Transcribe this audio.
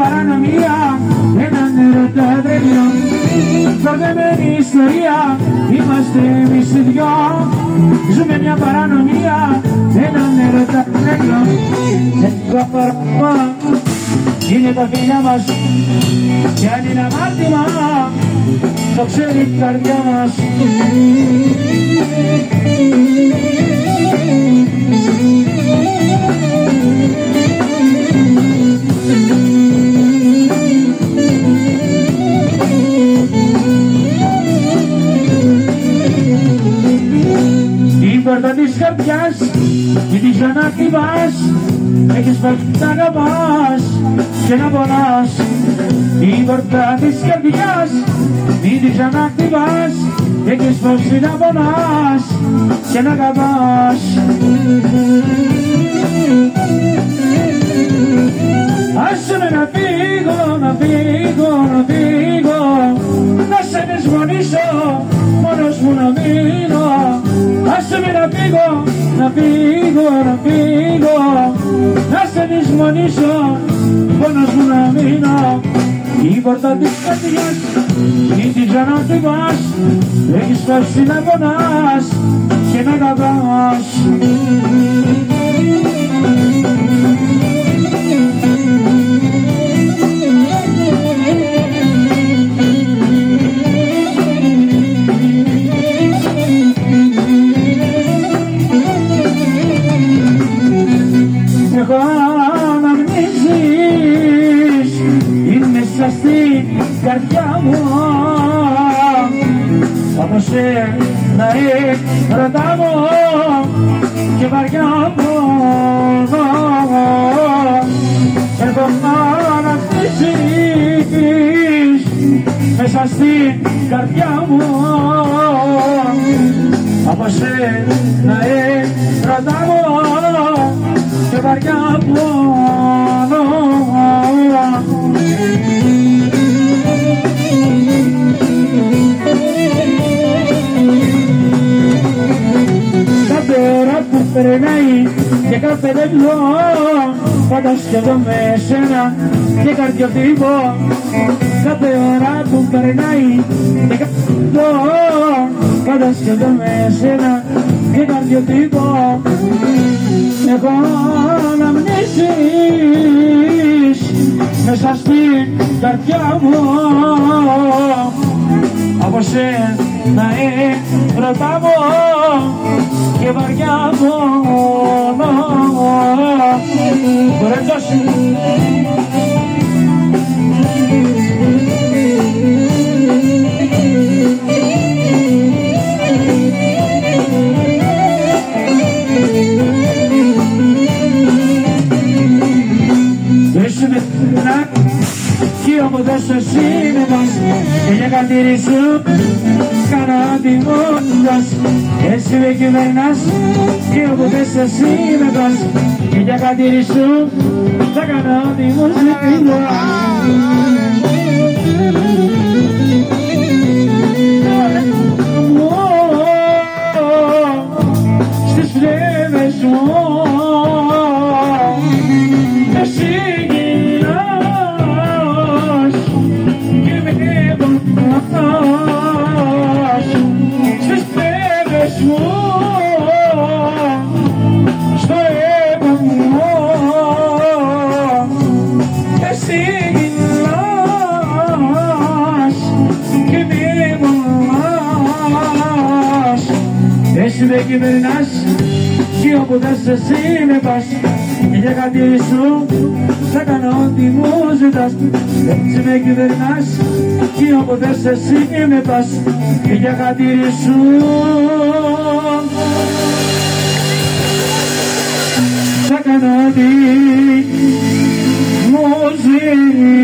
παρανομία, έναν έρωτα τρελό. Μπερδεμένη ιστορία, είμαστε εμείς οι δυο. Ζούμε μια παρανομία, έναν έρωτα τρελό. Το παραπάνω είναι τα φίλια μας, κι αν είναι αμάρτημα, το ξέρει η καρδιά μας. Την πόρτα της καρδιάς, μην την ξαναχτυπάς, έχεις πάθει να αγαπάς και να πονάς. Την πόρτα της καρδιάς, μην την ξαναχτυπάς, έχεις πάθει να πονάς και να αγαπάς. Άσε με να φύγω, να φύγω, να φύγω, να σε δεσμονήσω, μόνος μου να μείνω. Άσε με να φύγω, να φύγω, να φύγω, να σε δεσμονήσω, μόνος μου να μείνω. Η πόρτα της καρδιάς, μην την ξαναχτυπάς, έχεις πάψει να πονάς και να αγαπάς. Έχω αναμνήσεις, είναι μέσα στην καρδιά μου, από σένα ρωτά μου και βαριά πονώ. Έχω αναμνήσεις, μέσα στην καρδιά μου, από σένα ρωτά μου και βαριά πονώ. Κάθε ώρα που περνάει και κάθε λεπτό, πάντα σχεδόν με σένα και καρδιοτύπω. Κάθε ώρα που περνάει και κάθε λεπτό, πάντα σχεδόν με σένα και καρδιοτύπω. Έχω αναμνήσεις μέσα στην καρδιά μου, από σένα ρωτά μου και βαριά πονώ. Κορέτζος. Κι όμως δεν σε σύνδεσαι και για κατήρι σου κάνω ό,τι μόνος. Εσύ με κυβερνάς κι όμως δεν σε σύνδεσαι και για κατήρι σου θα κάνω ό,τι μόνος. Στις φλέβες μου εσύ γυρνάς και με πονάς. Στις φλέβες μου, στο αίμα μου, εσύ γυρνάς και με πονάς. Εσύ με κυβερνάς κι όπου δεν σε συνεπάς, και για κάτι σου θα κάνω ό,τι μου ζητάς. Έτσι με κυβερνάς κι όπου δεν σε συνεπάς, και για κάτι σου θα κάνω ό,τι μου ζητάς.